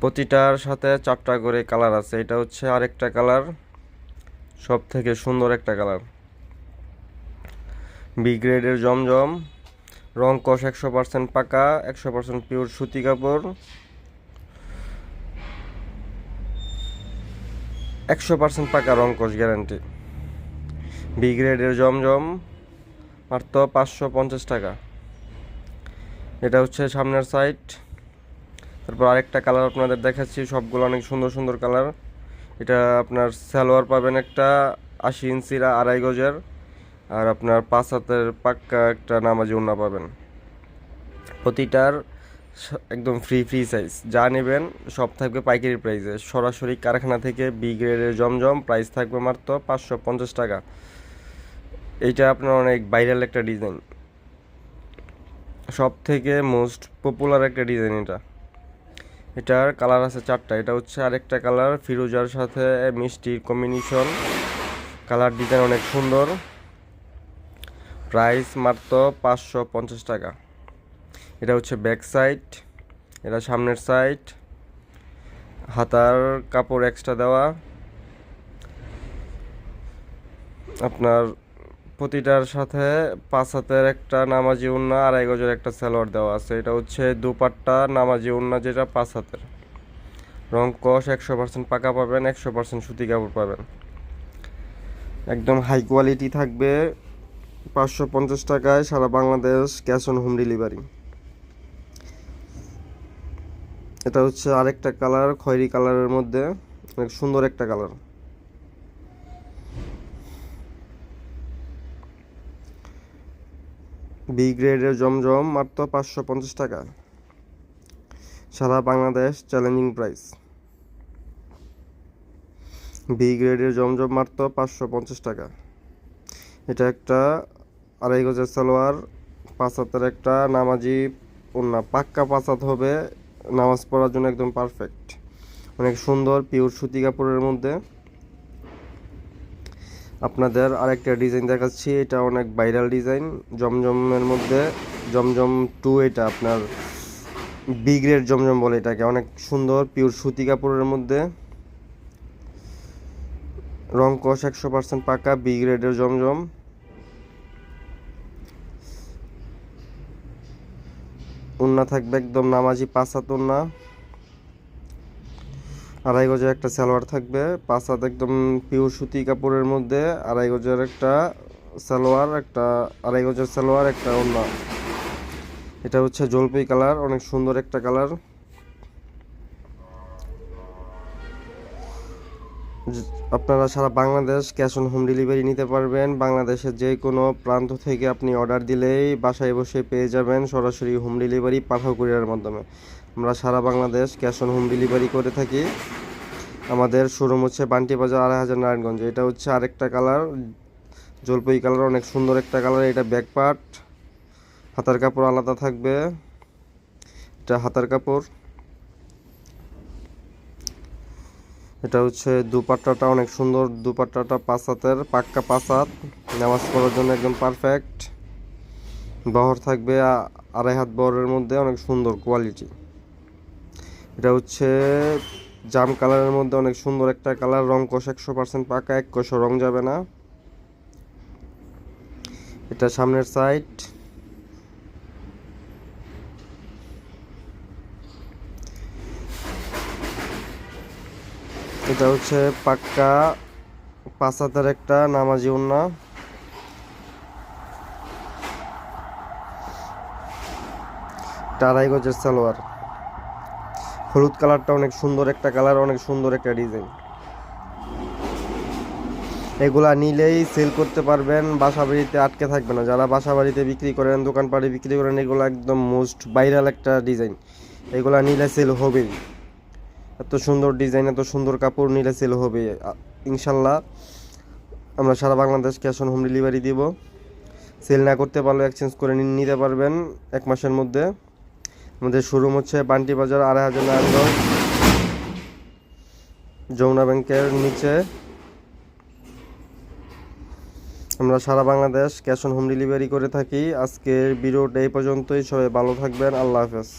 প্রতিটার সাথে 4টা করে কালার আছে। এটা হচ্ছে আরেকটা কালার, সব থেকে সুন্দর একটা কালার। বি গ্রেডের জমজম, রং কষ 100% পাকা, 100% পিওর সুতি কাপড়, 100% পাকা রং কষ গ্যারান্টি। বি গ্রেডের জমজম মাত্র 550 টাকা। এটা হচ্ছে সামনের সাইড। তারপর আরেকটা কালার আপনাদের দেখাচ্ছি, সবগুলো অনেক সুন্দর সুন্দর কালার। এটা আপনার সালোয়ার পাবেন একটা 80 ইঞ্চির 2.5 গজের, আর আপনার 5 হাতের পাক্কা একটা নামাজি ওড়না পাবেন। প্রতিটার একদম ফ্রি ফ্রি সাইজ, যা নেবেন সব থাকবে পাইকারি প্রাইসে। সরাসরি কারখানা থেকে বি গ্রেডের জমজম, প্রাইস থাকবে মাত্র 550 টাকা। এইটা আপনার অনেক ভাইরাল একটা ডিজাইন, সব থেকে মোস্ট পপুলার একটা ডিজাইন এটা। এটার কালার আছে 4টা। এটা হচ্ছে আরেকটা কালার, ফিরোজার সাথে মিষ্টির কম্বিনেশন, কালার ডিজাইন অনেক সুন্দর। প্রাইস মাত্র 550 টাকা। এটা হচ্ছে ব্যাক সাইড, এটা সামনের সাইড, হাতার কাপড় এক্সট্রা দেওয়া। আপনার প্রতিটার সাথে 5 হাতের একটা নামাজি ওড়না, 2.5 গজের একটা সালোয়ার দেওয়া আছে। এটা হচ্ছে দুপাট্টা নামাজি ওড়না, যেটা 5 হাতের। রং কষ 100% পাকা পাবেন, 100% সুতি কাপড় পাবেন, একদম হাই কোয়ালিটি থাকবে। 550 টাকায় সারা Bangladesh cash on home delivery. এটা হচ্ছে আরেকটা কালার, খয়েরি কালারের মধ্যে অনেক সুন্দর একটা কালার। বি গ্রেডের জমজম মাত্র 550 টাকা, সারা বাংলাদেশ চ্যালেঞ্জিং প্রাইস। বি গ্রেডের জমজম মাত্র 550 টাকা। এটা একটা 2.5 গজের সালোয়ার, 5 হাতের একটা নামাজি ওড়না, পাক্কা 5 হাত হবে, নামাজ পড়ার জন্য একদম পারফেক্ট। অনেক সুন্দর পিওর সুতি কাপড়ের মধ্যে। আপনাদের আরেকটা ডিজাইন দেখাচ্ছি, এটা অনেক ভাইরাল ডিজাইন জমজমের মধ্যে, জমজম 2। এটা আপনার বি গ্রেড জমজম বলে এটাকে, অনেক সুন্দর পিওর সুতি কাপড়ের মধ্যে, রং কষ 100% পাকা, বি গ্রেডের জমজম। ওড়না থাকবে একদম নামাজি 5 হাত ওড়না, 2.5 গজের একটা সালোয়ার থাকবে, 5 হাত একদম পিওর সুতি কাপড়ের মধ্যে, 2.5 গজের একটা সালোয়ার, একটা 2.5 গজের সালোয়ার, একটা ওড়না। এটা হচ্ছে জলপাই কালার, অনেক সুন্দর একটা কালার। আপনারা সারা Bangladesh cash on home delivery নিতে পারবেন। বাংলাদেশের যে কোনো প্রান্ত থেকে আপনি অর্ডার দিলেই বাসায় বসে পেয়ে যাবেন, সরাসরি হোম ডেলিভারি পাঠাও কুরিয়ারের মাধ্যমে। আমরা সারা Bangladesh cash on home delivery করে থাকি। আমাদের শোরুম হচ্ছে বান্টি বাজার 2.5 নারায়ণগঞ্জ। এটা হচ্ছে আরেকটা কালার, জলপাই কালার, অনেক সুন্দর একটা কালার। এটা ব্যাক পার্ট, হাতার কাপড় আলাদা থাকবে, এটা হাতার কাপড়। এটা হচ্ছে দুপাট্টাটা অনেক সুন্দর, দুপাট্টাটা 5 হাতের পাক্কা 5 হাত, নামাজ পড়ার জন্য একদম পারফেক্ট। বহর থাকবে 2.5 হাত বহরের মধ্যে, অনেক সুন্দর কোয়ালিটি। এটা হচ্ছে জাম কালারের মধ্যে অনেক সুন্দর একটা কালার, রং কষ 100% পাকা, 1 কষও রং যাবে না। এটা সামনের সাইড। এটা হচ্ছে পাক্কা 5 হাতের একটা নামাজি ওড়না, এটা 2.5 গজের সালোয়ার। হলুদ কালারটা অনেক সুন্দর একটা কালার, অনেক সুন্দর একটা ডিজাইন। এগুলা নিলেই সেল করতে পারবেন, বাসা বাড়িতে আটকে থাকবে না। যারা বাসা বাড়িতে বিক্রি করেন, দোকানপাটে বিক্রি করেন, এগুলো একদম মোস্ট ভাইরাল একটা ডিজাইন। এগুলা নিলে সেল হবেই। এত সুন্দর ডিজাইন, এত সুন্দর কাপড় নিলে সেল হবে ইনশাল্লাহ। আমরা সারা Bangladesh cash on home delivery দিব। সেল না করতে পারলে এক্সচেঞ্জ করে নিতে পারবেন 1 মাসের মধ্যে। আমাদের শোরুম হচ্ছে বান্টি বাজার 2.5 নারায়ণগঞ্জ, যমুনা ব্যাংকের নিচে। আমরা সারা Bangladesh cash on home delivery করে থাকি। আজকের ভিডিওটা এই পর্যন্তই। সবাই ভালো থাকবেন, আল্লাহ হাফেজ।